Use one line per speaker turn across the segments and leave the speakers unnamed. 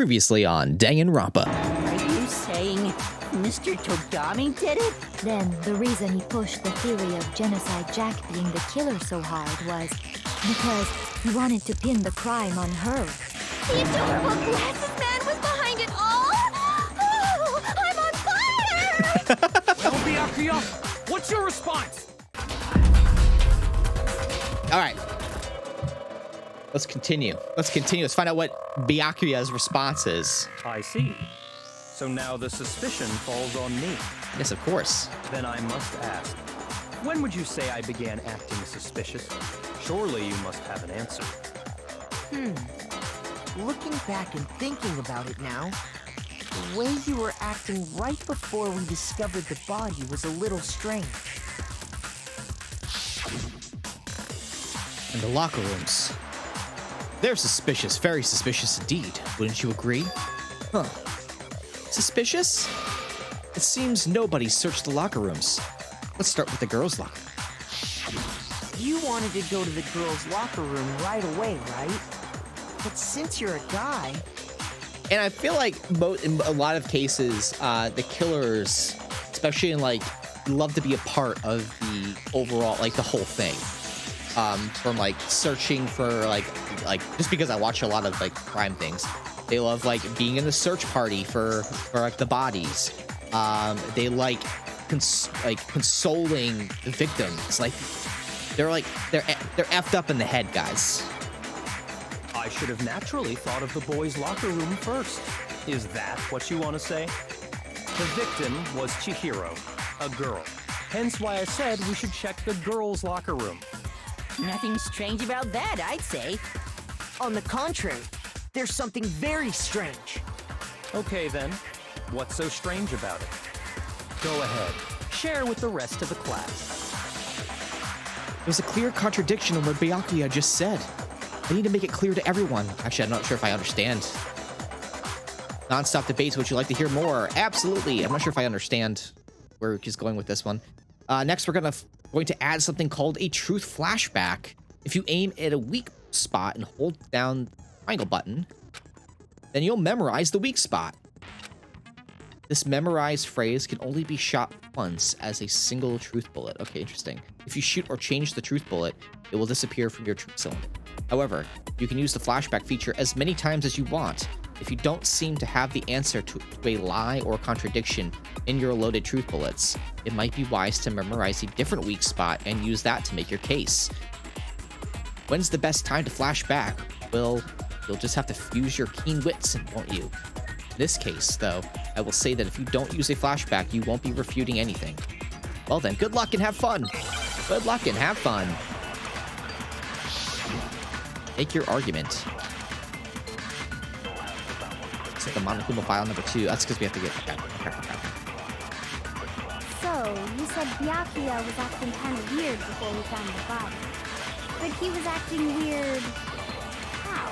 Previously on Danganronpa.
Are you saying Mr. Togami did it?
Then the reason he pushed the theory of Genocide Jack being the killer so hard was because he wanted to pin the crime on her.
The adorable glasses man was behind it all? Oh, I'm on fire!
Well, Byakuya, what's your response?
All right. Let's continue. Let's find out what Byakuya's response is.
I see. So now the suspicion falls on me.
Yes, of course.
Then I must ask, when would you say I began acting suspicious? Surely you must have an answer.
Looking back and thinking about it now, the way you were acting right before we discovered the body was a little strange.
In the locker rooms. They're suspicious, very suspicious indeed. Wouldn't you agree? Huh. Suspicious? It seems nobody searched the locker rooms. Let's start with the girls' locker.
You wanted to go to the girls' locker room right away, right? But since you're a guy...
And I feel like in a lot of cases, the killers, especially in like, love to be a part of the overall, like the whole thing. From like searching for like just because I watch a lot of like crime things, they love like being in the search party for like the bodies. They like consoling the victims. Like they're effed up in the head, guys.
I should have naturally thought of the boys' locker room first. Is that what you want to say? The victim was Chihiro, a girl. Hence why I said we should check the girls' locker room.
Nothing strange about that, I'd say. On the contrary, there's something very strange.
Okay then, what's so strange about it? Go ahead, share with the rest of the class.
There's a clear contradiction in what Byakuya just said. I need to make it clear to everyone. Actually, I'm not sure if I understand. Non-stop debates, would you like to hear more? Absolutely. I'm not sure if I understand where he's going with this one. Next, we're going to add something called a truth flashback. If you aim at a weak spot and hold down the triangle button, then you'll memorize the weak spot. This memorized phrase can only be shot once as a single truth bullet. Okay, interesting. If you shoot or change the truth bullet, it will disappear from your truth cylinder. However, you can use the flashback feature as many times as you want. If you don't seem to have the answer to a lie or contradiction in your loaded truth bullets, it might be wise to memorize a different weak spot and use that to make your case. When's the best time to flash back? Well, you'll just have to use your keen wits, won't you? In this case, though, I will say that if you don't use a flashback, you won't be refuting anything. Well then, good luck and have fun! Good luck and have fun! Make your argument. It's like the Monokuma file number 2. That's because we have to get... Okay.
So, you said Byakuya was acting kind of weird before we found the body. But he was acting weird... how?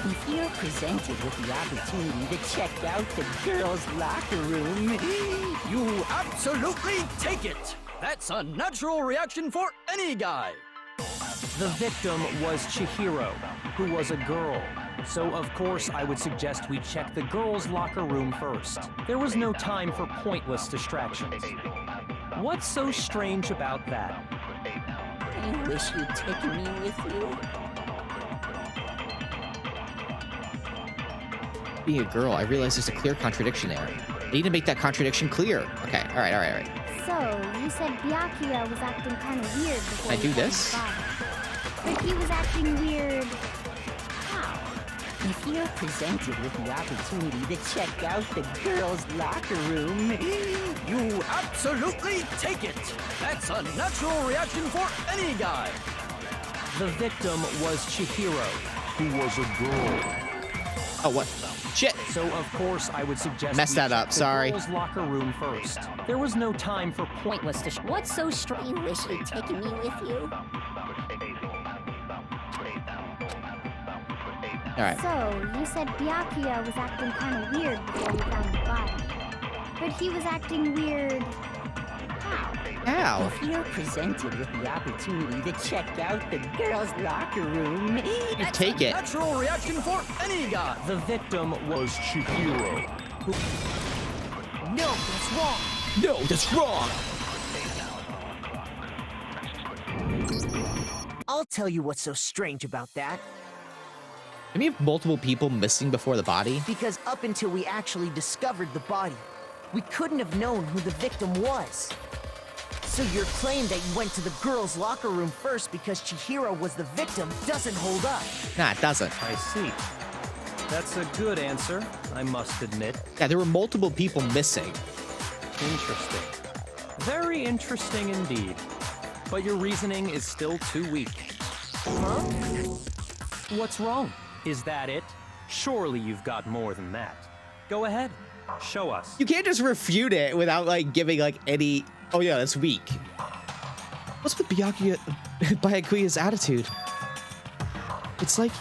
If you're presented with the opportunity to check out the girls' locker room,
You absolutely take it! That's a natural reaction for any guy!
The victim was Chihiro, who was a girl. So of course I would suggest we check the girls' locker room first. There was no time for pointless distractions. What's so strange about that?
I wish you'd taken me with you.
Being a girl, I realize there's a clear contradiction there. I need to make that contradiction clear. Okay, all right.
So, you said Byakuya was acting kind of weird before
Can I do
we found
this?
the body. But he was acting weird... how?
If you're presented with the opportunity to check out the girls' locker room,
You absolutely take it! That's a natural reaction for any guy!
The victim was Chihiro, who was a girl.
Oh, what? Shit!
So of course I would suggest
Messed
we
that up,
check
sorry.
the girls' locker room first. There was no time for pointless
what's so strange?
You wish you'd taken me with you.
Alright.
So, you said Byakuya was acting kind of weird before we found the body. But he was acting weird... how?
How?
If you're presented with the opportunity to check out the girls' locker room,
You take it.
Natural reaction for any guy.
The victim was Chihiro.
no, that's wrong.
No, that's wrong.
I'll tell you what's so strange about that.
Can we have multiple people missing before the body?
Because up until we actually discovered the body, we couldn't have known who the victim was. So your claim that you went to the girls' locker room first because Chihiro was the victim doesn't hold up.
Nah, it doesn't.
I see. That's a good answer, I must admit.
Yeah, there were multiple people missing.
Interesting. Very interesting indeed. But your reasoning is still too weak.
Huh?
What's wrong? Is that it? Surely you've got more than that. Go ahead. Show us.
You can't just refute without like giving like any. Oh yeah, that's weak. What's with Byakuya's attitude? It's like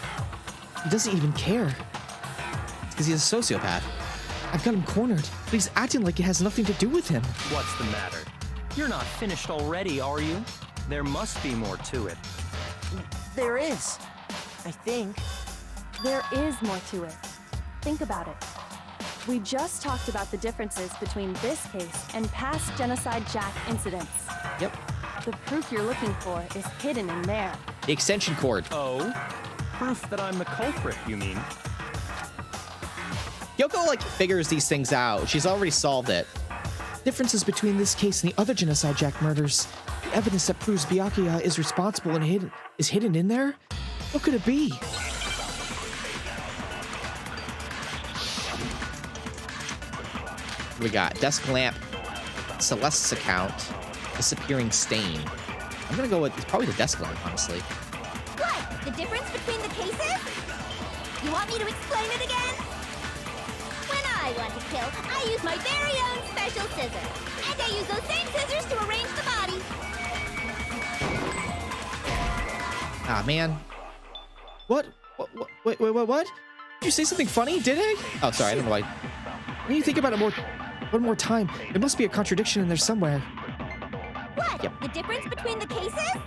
he doesn't even care. It's because he's a sociopath. I've got him cornered, but he's acting like it has nothing to do with him.
What's the matter? You're not finished already, are you? There must be more to it.
There is, I think.
There is more to it. Think about it. We just talked about the differences between this case and past Genocide Jack incidents.
Yep.
The proof you're looking for is hidden in there.
The extension cord.
Oh? Proof that I'm the culprit, you mean?
Yoko like figures these things out. She's already solved it. Differences between this case and the other Genocide Jack murders. The evidence that proves Byakuya is responsible and is hidden in there? What could it be? We got desk lamp, Celeste's account, disappearing stain. I'm gonna go with it's probably the desk lamp, honestly.
What? The difference between the cases? You want me to explain it again? When I want to kill, I use my very own special scissors. And I use those same scissors to arrange the body.
Ah, man. What? Wait, what? Did you say something funny? Did I? Oh, sorry, I don't know why. When you think about it one more time, there must be a contradiction in there somewhere.
What?
Yep.
The difference between the cases?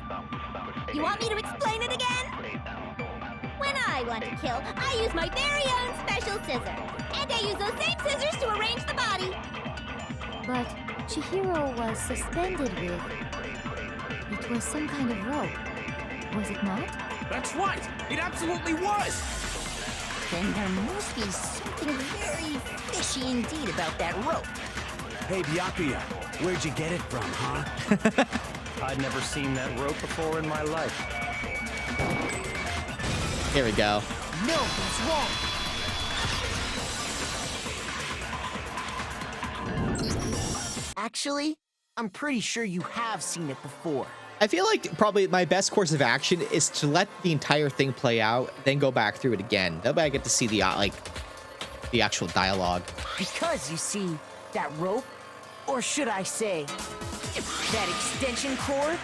You want me to explain it again? When I want to kill, I use my very own special scissors. And I use those same scissors to arrange the body.
But Chihiro was suspended with... It was some kind of rope, was it not?
That's right. It absolutely was.
Then there must be something very fishy indeed about that rope.
Hey, Byakuya, where'd you get it from, huh?
I'd never seen that rope before in my life.
Here we go.
No, that's wrong. Actually, I'm pretty sure you have seen it before.
I feel like probably my best course of action is to let the entire thing play out, then go back through it again. That way I get to see the the actual dialogue.
Because, you see, that rope, or should I say, that extension cord?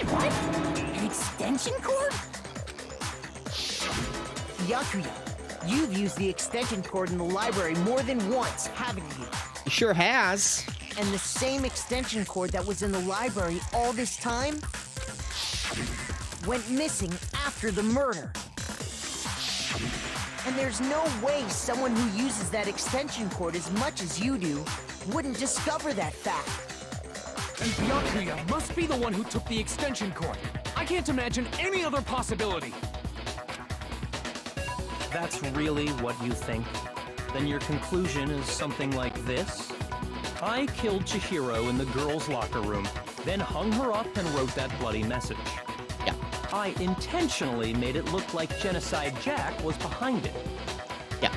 What? An extension cord? Byakuya, you've used the extension cord in the library more than once, haven't you?
He sure has.
And the same extension cord that was in the library all this time went missing after the murder. And there's no way someone who uses that extension cord as much as you do wouldn't discover that fact.
And Byakuya must be the one who took the extension cord. I can't imagine any other possibility.
That's really what you think? Then your conclusion is something like this? I killed Chihiro in the girls' locker room, then hung her up and wrote that bloody message.
Yeah.
I intentionally made it look like Genocide Jack was behind it.
Yeah.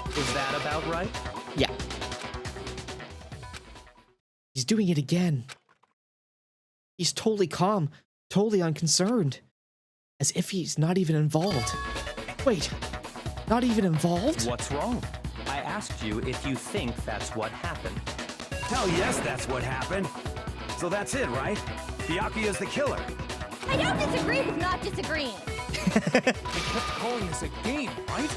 Is that about right?
Yeah. He's doing it again. He's totally calm, totally unconcerned. As if he's not even involved. Wait, not even involved?
What's wrong? I asked you if you think that's what happened.
Hell yes, that's what happened. So that's it, right? Byakuya's the killer.
I don't disagree with not disagreeing.
They kept calling this a game, right?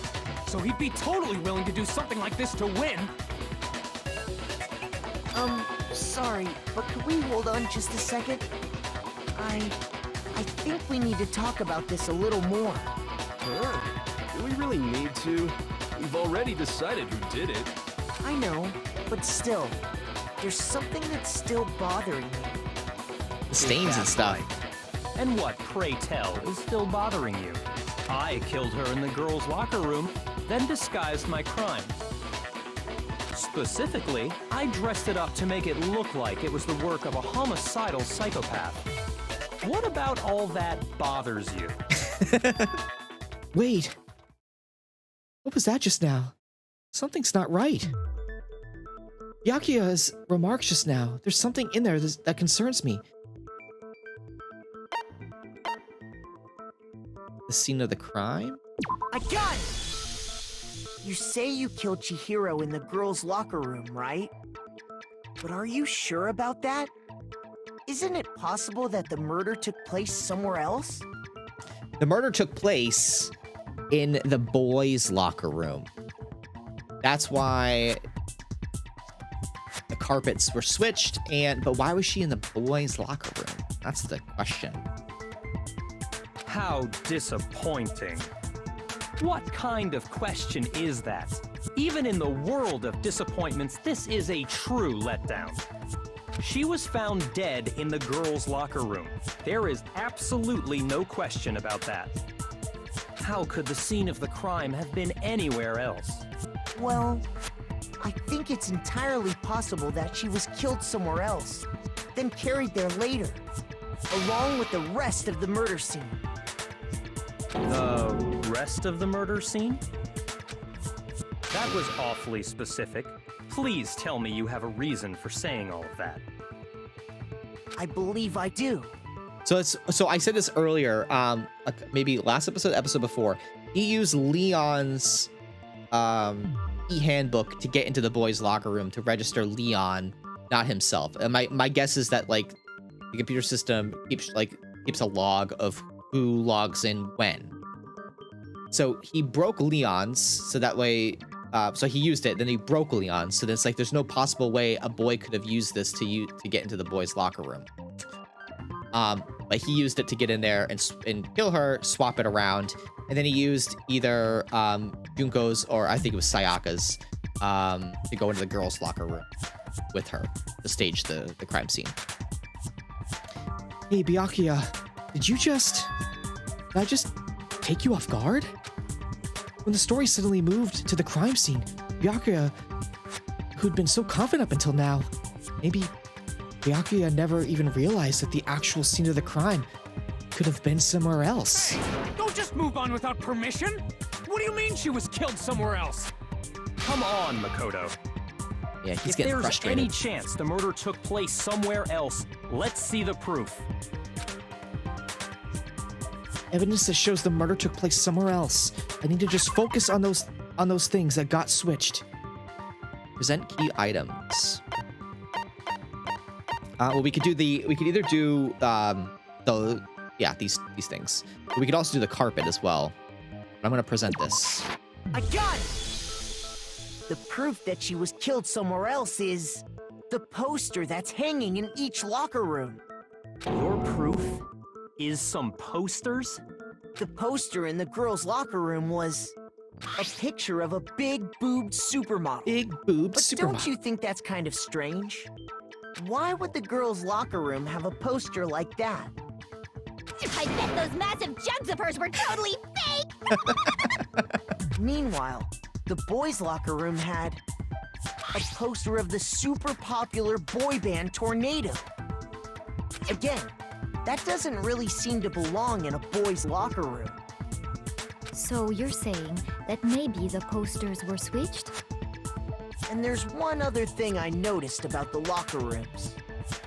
So he'd be totally willing to do something like this to win.
sorry, but could we hold on just a second? I think we need to talk about this a little more.
Huh? Do we really need to? We've already decided who did it.
I know, but still, there's something that's still bothering me.
The stains and stuff.
And what, pray tell, is still bothering you? I killed her in the girls' locker room, then disguised my crime. Specifically, I dressed it up to make it look like it was the work of a homicidal psychopath. What about all that bothers you?
Wait. What was that just now? Something's not right. Byakuya's remarks just now. There's something in there that concerns me. The scene of the crime?
I got it! You say you killed Chihiro in the girls' locker room, right? But are you sure about that? Isn't it possible that the murder took place somewhere else?
The murder took place in the boys' locker room. That's why the carpets were switched, but why was she in the boys' locker room? That's the question.
How disappointing. What kind of question is that? Even in the world of disappointments, this is a true letdown. She was found dead in the girls' locker room. There is absolutely no question about that. How could the scene of the crime have been anywhere else?
Well, I think it's entirely possible that she was killed somewhere else, then carried there later, along with the rest of the murder scene.
The rest of the murder scene? That was awfully specific. Please tell me you have a reason for saying all of that.
I believe I do.
So I said this earlier, maybe last episode before. He used Leon's e-handbook to get into the boys' locker room to register Leon, not himself. And my guess is that like the computer system keeps a log of who logs in when. So he broke Leon's, so that way, so he used it, then he broke Leon's, so it's like there's no possible way a boy could have used this to get into the boys' locker room. But he used it to get in there and kill her, swap it around, and then he used either Junko's or I think it was Sayaka's to go into the girls' locker room with her to stage the crime scene. Hey, Byakuya, did I just take you off guard? When the story suddenly moved to the crime scene, Byakuya, who'd been so confident up until now, maybe Byakuya never even realized that the actual scene of the crime could have been somewhere else.
Don't just move on without permission! What do you mean she was killed somewhere else?
Come on, Makoto.
Yeah, he's
if
getting
there's
frustrated.
any chance the murder took place somewhere else, let's see the proof.
Evidence that shows the murder took place somewhere else. I need to just focus on those things that got switched. Present key items. Well, we could either do these things. But we could also do the carpet as well. I'm gonna present this.
I got it! The proof that she was killed somewhere else is the poster that's hanging in each locker room.
Your proof is some posters?
The poster in the girls' locker room was a picture of a big-boobed supermodel.
Big-boobed
But
supermodel.
don't you think that's kind of strange? Why would the girls' locker room have a poster like that?
I bet those massive jugs of hers were totally fake!
Meanwhile, the boys' locker room had a poster of the super popular boy band Tornado. Again, that doesn't really seem to belong in a boys' locker room.
So you're saying that maybe the posters were switched?
And there's one other thing I noticed about the locker rooms.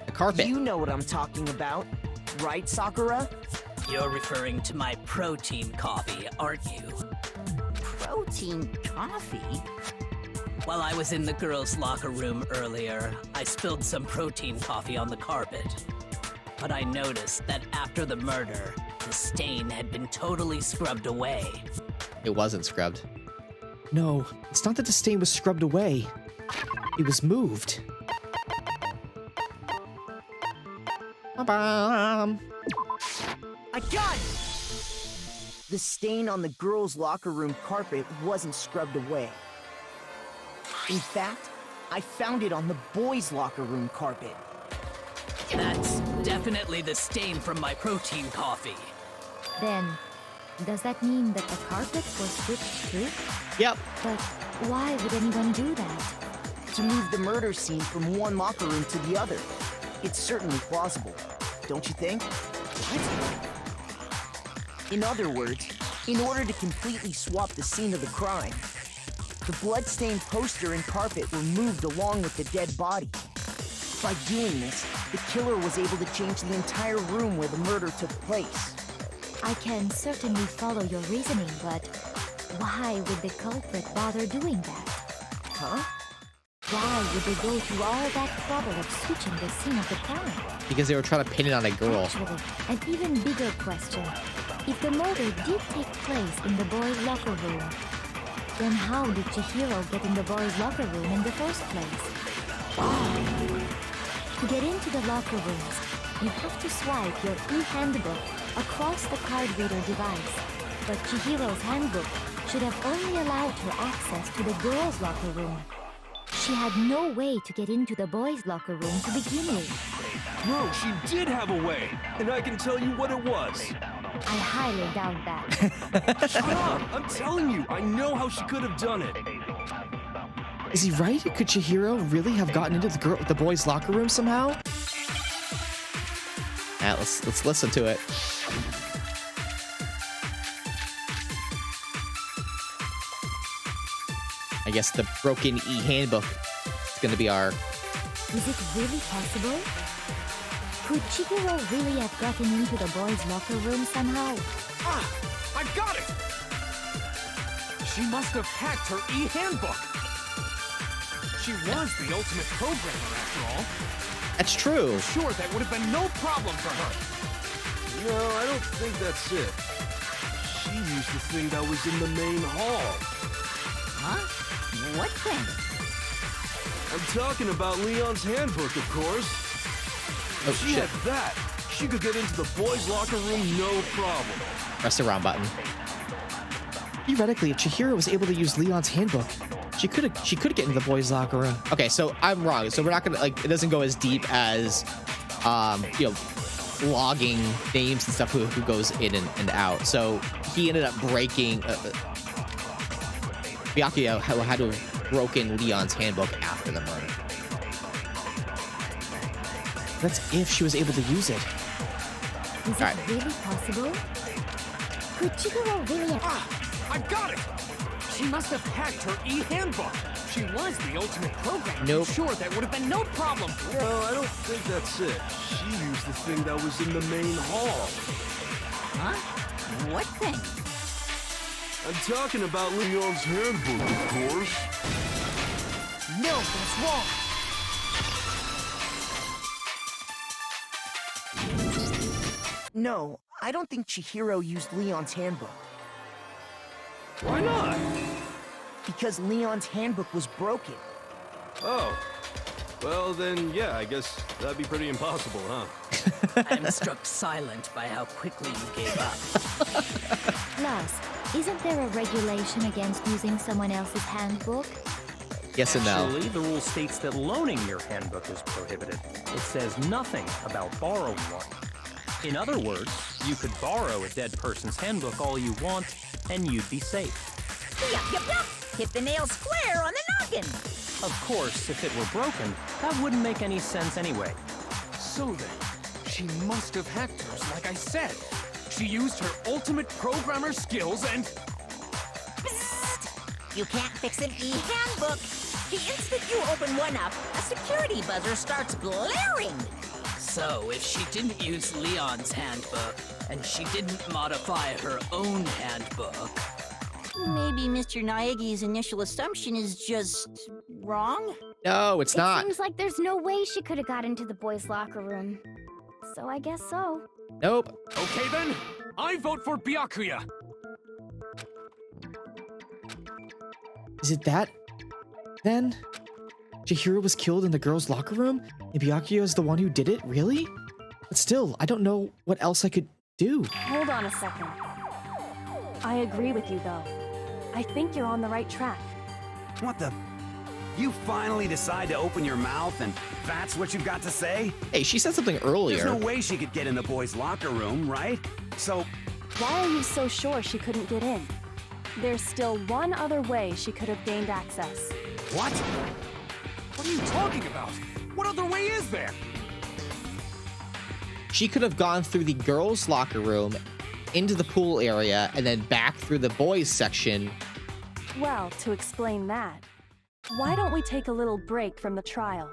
The carpet.
You know what I'm talking about, right, Sakura?
You're referring to my protein coffee, aren't you?
Protein coffee?
While I was in the girls' locker room earlier, I spilled some protein coffee on the carpet. But I noticed that after the murder, the stain had been totally scrubbed away.
It wasn't scrubbed. No, it's not that the stain was scrubbed away. It was moved. Ba-bam.
I got it! The stain on the girls' locker room carpet wasn't scrubbed away. In fact, I found it on the boys' locker room carpet.
That's definitely the stain from my protein coffee.
Then, does that mean that the carpets were switched too?
Yep.
But why would anyone do that?
To move the murder scene from one locker room to the other. It's certainly plausible, don't you think? In other words, in order to completely swap the scene of the crime, the blood-stained poster and carpet were moved along with the dead body. By doing this, the killer was able to change the entire room where the murder took place.
I can certainly follow your reasoning, but why would the culprit bother doing that?
Huh?
Why would they go through all that trouble of switching the scene of the crime?
Because they were trying to pin it on a girl.
Actually, an even bigger question. If the murder did take place in the boys' locker room, then how did Chihiro get in the boys' locker room in the first place? To get into the locker rooms, you have to swipe your e-handbook across the card reader device. But Chihiro's handbook should have only allowed her access to the girls' locker room. She had no way to get into the boys' locker room to begin with.
No, she did have a way, and I can tell you what it was.
I highly doubt that.
Shut up! I'm telling you, I know how she could have done it.
Is he right? Could Chihiro really have gotten into the boys' locker room somehow? Let's listen to it. I guess the broken e-handbook is gonna be our...
Is it really possible? Could Chihiro really have gotten into the boys' locker room somehow?
Ah! I got it! She must have hacked her e-handbook. She was the ultimate programmer, after all.
That's true.
Sure, that would have been no problem for her.
No, I don't think that's it. She used the thing that was in the main hall.
Huh? What thing?
I'm talking about Leon's handbook, of course.
Oh,
If she
shit.
had that, she could get into the boys' locker room no problem.
Press the round button. Theoretically, if Chihiro was able to use Leon's handbook, she could get into the boys' locker room. Okay, so I'm wrong. So we're not gonna it doesn't go as deep as logging names and stuff who goes in and out. So he ended up breaking. Byakuya had to have broken Leon's handbook after the murder. That's if she was able to use it.
Is it really possible? Could Chihiro really have...
Ah! I got it! She must have hacked her e-handbook. She was the ultimate programmer.
Nope.
Sure, that would have been no problem.
No, I don't think that's it. She used the thing that was in the main hall.
Huh? What thing?
I'm talking about Leon's handbook, of course.
No, that's wrong. No, I don't think Chihiro used Leon's handbook.
Why not?
Because Leon's handbook was broken.
Oh. Well, then, yeah, I guess that'd be pretty impossible, huh?
I'm struck silent by how quickly you gave up.
Plus, isn't there a regulation against using someone else's handbook?
Yes and no.
Actually, the rule states that loaning your handbook is prohibited. It says nothing about borrowing one. In other words, you could borrow a dead person's handbook all you want, and you'd be safe.
Yup, yup, yup! Hit the nail square on the noggin!
Of course, if it were broken, that wouldn't make any sense anyway.
So then, she must have hacked hers, like I said. She used her ultimate programmer skills and...
Psst! You can't fix an e-handbook! The instant you open one up, a security buzzer starts blaring!
So, if she didn't use Leon's handbook, and she didn't modify her own handbook...
Maybe Mr. Naegi's initial assumption is just... wrong?
No, it's not.
It seems like there's no way she could have got into the boys' locker room. So I guess so.
Nope.
Okay then, I vote for Byakuya.
Is it that? Then? Chihiro was killed in the girls' locker room? And Byakuya is the one who did it? Really? But still, I don't know what else I could do.
Hold on a second. I agree with you, though. I think you're on the right track.
What the? You finally decide to open your mouth and that's what you've got to say?
Hey, she said something earlier.
There's no way she could get in the boys' locker room, right? So...
Why are you so sure she couldn't get in? There's still one other way she could have gained access.
What?
What are you talking about? What other way is there?
She could have gone through the girls' locker room, into the pool area, and then back through the boys' section.
Well, to explain that, why don't we take a little break from the trial?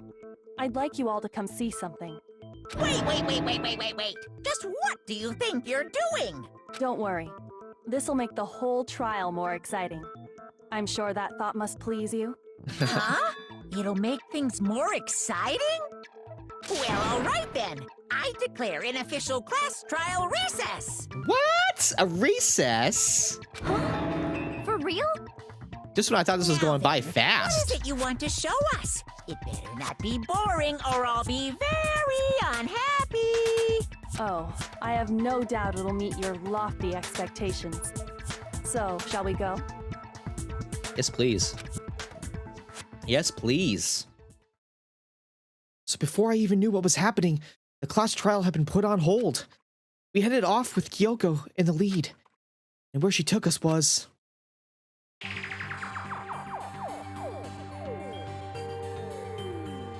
I'd like you all to come see something.
Wait. Just what do you think you're doing?
Don't worry. This'll make the whole trial more exciting. I'm sure that thought must please you.
Huh? It'll make things more exciting? Well, all right then. I declare an official class trial recess.
What? A recess?
For real?
Just when I thought this was going by fast.
What is it you want to show us? It better not be boring or I'll be very unhappy.
Oh, I have no doubt it'll meet your lofty expectations. So, shall we go?
Yes, please. Yes, please. So before I even knew what was happening, the class trial had been put on hold. We headed off with Kyoko in the lead. And where she took us was...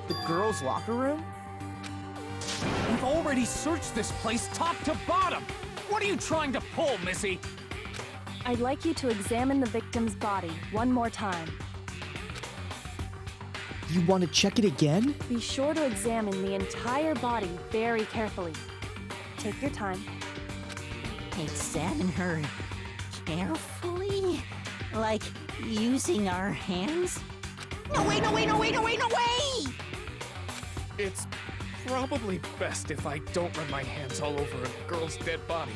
The girls' locker room?
We've already searched this place top to bottom. What are you trying to pull, Missy?
I'd like you to examine the victim's body one more time.
You want to check it again?
Be sure to examine the entire body very carefully. Take your time.
Examine her carefully? Like using our hands? No way!
It's probably best if I don't run my hands all over a girl's dead body.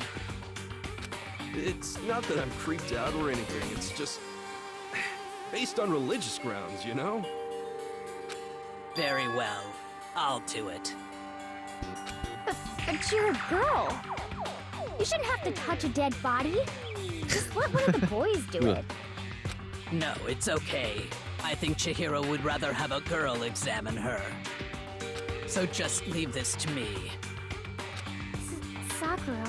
It's not that I'm creeped out or anything, it's just... based on religious grounds, you know?
Very well. I'll do it.
But you're a girl. You shouldn't have to touch a dead body. Just let one of the boys do it.
No, it's okay. I think Chihiro would rather have a girl examine her. So just leave this to me.
Sakura.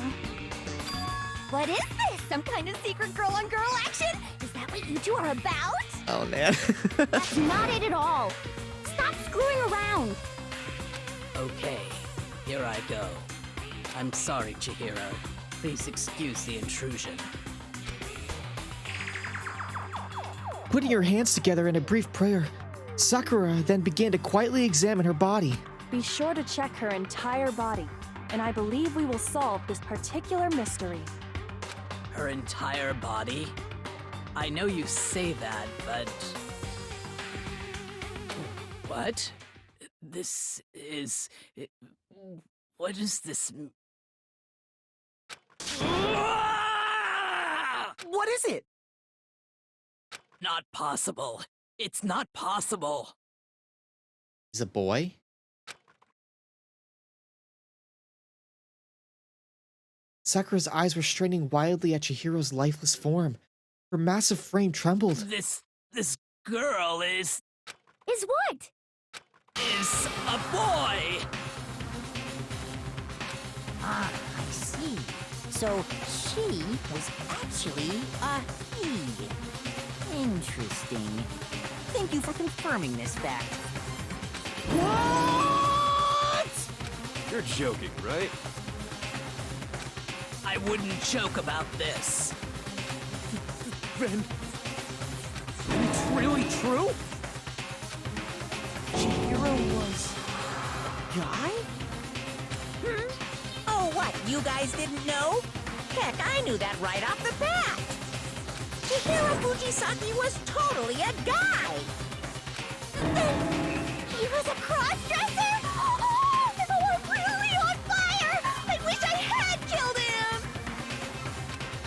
What is this? Some kind of secret girl-on-girl action? Is that what you two are about?
Oh, man.
That's not it at all. Stop screwing around.
Okay, here I go. I'm sorry, Chihiro. Please excuse the intrusion.
Putting her hands together in a brief prayer, Sakura then began to quietly examine her body.
Be sure to check her entire body, and I believe we will solve this particular mystery.
Her entire body? I know you say that, but... What? This is... What is this...
What is it?
Not possible. It's not possible.
He's a boy? Sakura's eyes were straining wildly at Chihiro's lifeless form. Her massive frame trembled.
This girl is
what?
Is a boy!
Ah, I see. So she was actually a he. Interesting. Thank you for confirming this fact. What?
You're joking, right?
I wouldn't joke about this.
Then it's really true?
Chihiro was a guy? Oh, what? You guys didn't know? Heck, I knew that right off the bat. Chihiro Fujisaki was totally a guy.
He was a cross-dresser? Oh, I'm really on fire! I wish I had killed him!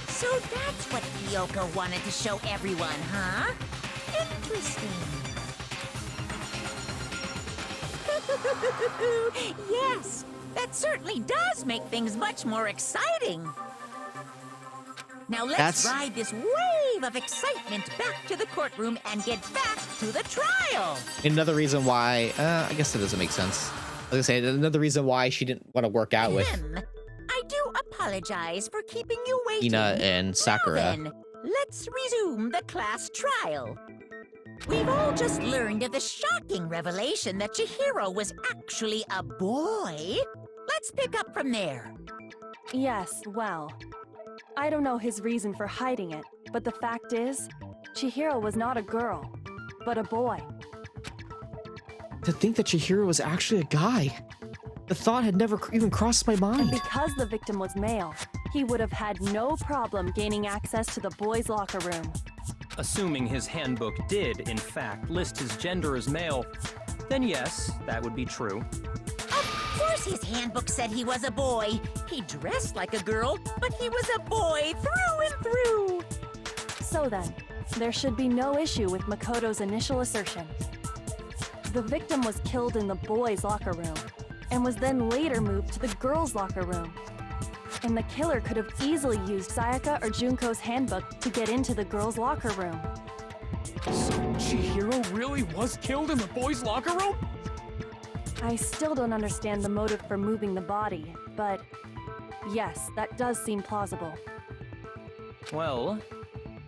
So that's what Kyoko wanted to show everyone, huh? Interesting. Yes,
That certainly does make things much more exciting. Now let's ride this wave of excitement back to the courtroom and get back to the trial.
Another reason why, I guess that doesn't make sense. I was gonna say, another reason why she didn't want to work out with
I do apologize for keeping you waiting.
Ina and Sakura.
Now then, let's resume the class trial. We've all just learned of the shocking revelation that Chihiro was actually a boy. Let's pick up from there.
Yes, well, I don't know his reason for hiding it, but the fact is, Chihiro was not a girl, but a boy.
To think that Chihiro was actually a guy. The thought had never even crossed my mind.
And because the victim was male, he would have had no problem gaining access to the boys' locker room.
Assuming his handbook did, in fact, list his gender as male, then yes, that would be true.
Of course his handbook said he was a boy. He dressed like a girl, but he was a boy through and through.
So then, there should be no issue with Makoto's initial assertion. The victim was killed in the boys' locker room, and was then later moved to the girls' locker room. And the killer could have easily used Sayaka or Junko's handbook to get into the girls' locker room.
So Chihiro really was killed in the boys' locker room?
I still don't understand the motive for moving the body, but yes, that does seem plausible.
Well,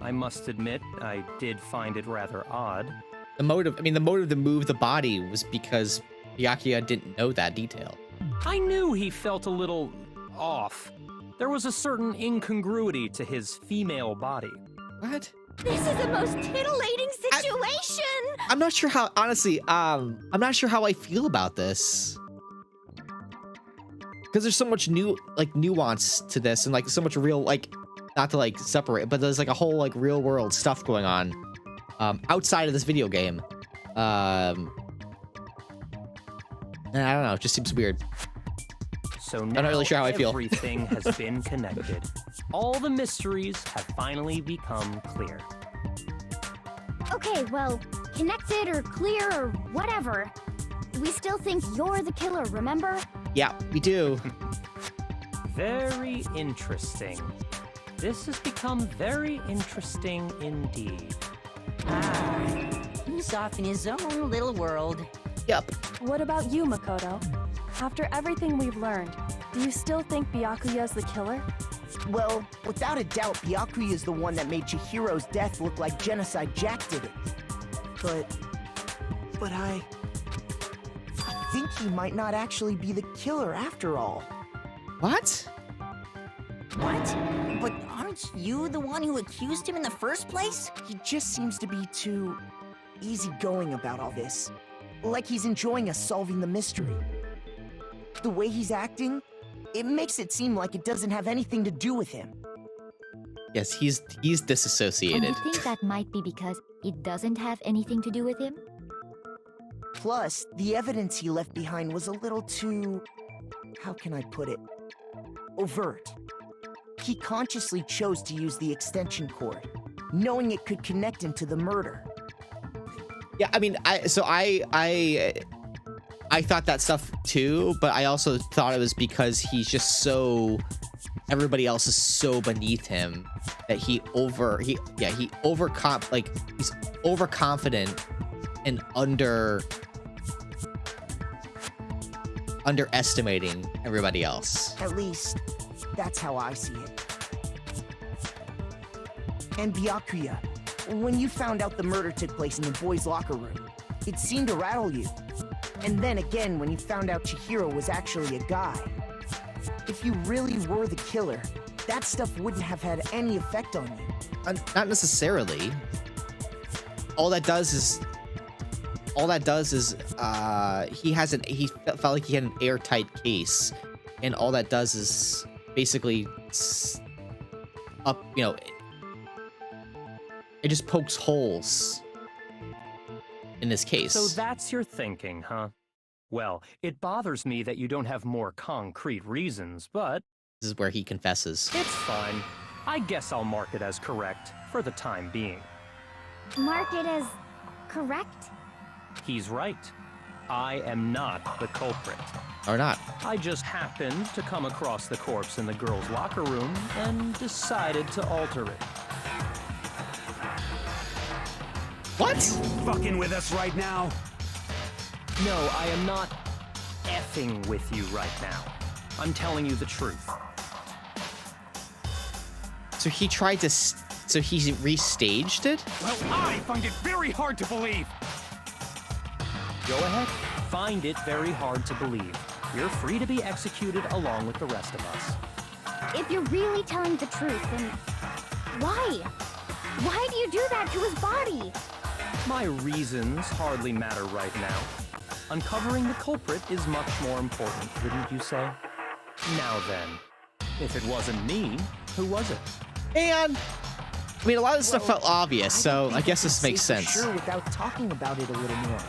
I must admit, I did find it rather odd.
The motive to move the body was because Byakuya didn't know that detail.
I knew he felt a little off. There was a certain incongruity to his female body.
What?
This is the most titillating situation!
I'm not sure how, honestly, I'm not sure how I feel about this. Because there's so much nuance to this and like so much real, like, not to like separate, but there's like a whole like real world stuff going on outside of this video game. And I don't know, it just seems weird.
So now
I'm not really sure how I feel.
Everything has been connected. All the mysteries have finally become clear.
Okay, well, connected or clear or whatever. We still think you're the killer, remember?
Yeah, we do.
Very interesting. This has become very interesting indeed.
He's off in his own little world.
Yep.
What about you, Makoto? After everything we've learned, do you still think Byakuya's the killer?
Well, without a doubt, Byakuya is the one that made Chihiro's death look like Genocide Jack did it. But I think he might not actually be the killer after all.
What?
What? But aren't you the one who accused him in the first place?
He just seems to be too easygoing about all this. Like he's enjoying us solving the mystery. The way he's acting, it makes it seem like it doesn't have anything to do with him.
Yes, he's disassociated.
And you think that might be because it doesn't have anything to do with him?
Plus, the evidence he left behind was a little too... how can I put it? Overt. He consciously chose to use the extension cord, knowing it could connect him to the murder.
Yeah, I mean, I thought that stuff too, but I also thought it was because he's just so, everybody else is so beneath him that he's overconfident and underestimating everybody else.
At least, that's how I see it. And Byakuya, when you found out the murder took place in the boys' locker room, it seemed to rattle you. And then again, when you found out Chihiro was actually a guy. If you really were the killer, that stuff wouldn't have had any effect on you.
Not necessarily. All that does is he felt like he had an airtight case, and all that does is basically it just pokes holes in this case.
So that's your thinking, huh? Well, it bothers me that you don't have more concrete reasons, but...
This is where he confesses.
It's fine. I guess I'll mark it as correct for the time being.
Mark it as correct?
He's right. I am not the culprit.
Or not.
I just happened to come across the corpse in the girls' locker room and decided to alter it.
What?
Fucking with us right now?
No, I am not effing with you right now. I'm telling you the truth.
So he tried to... So he restaged it?
Well, I find it very hard to believe.
Go ahead. Find it very hard to believe. You're free to be executed along with the rest of us.
If you're really telling the truth, then why? Why do you do that to his body?
My reasons hardly matter right now. Uncovering the culprit is much more important, wouldn't you say? Now then, if it wasn't me, who was it?
And I mean, a lot of this stuff felt obvious, so I guess this makes sense.
Sure, without talking about it a little more.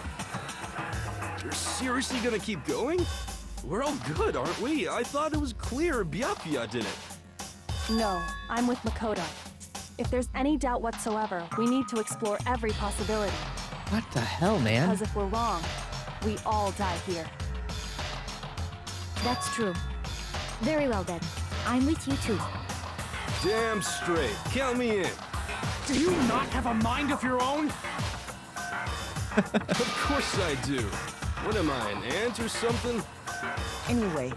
You're seriously gonna keep going? We're all good, aren't we? I thought it was clear Byakuya did it.
No, I'm with Makoto. If there's any doubt whatsoever, we need to explore every possibility.
What the hell, man?
Because if we're wrong, we all die here.
That's true. Very well then. I'm with you too.
Damn straight. Count me in.
Do you not have a mind of your own?
Of course I do. What am I, an ant or something?
Anyway,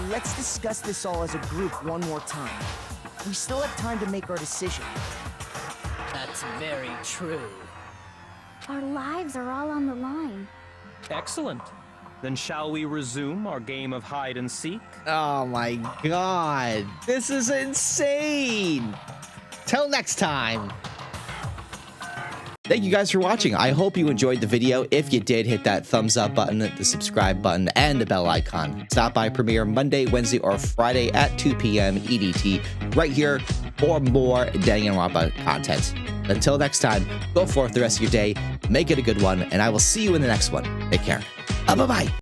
let's discuss this all as a group one more time. We still have time to make our decision.
That's very true.
Our lives are all on the line.
Excellent. Then shall we resume our game of hide and seek?
Oh my god. This is insane. Till next time. Thank you guys for watching. I hope you enjoyed the video. If you did, hit that thumbs up button, the subscribe button, and the bell icon. Stop by Premiere Monday, Wednesday, or Friday at 2 p.m. EDT right here for more Danganronpa content. Until next time, go forth the rest of your day, make it a good one, and I will see you in the next one. Take care. Bye-bye.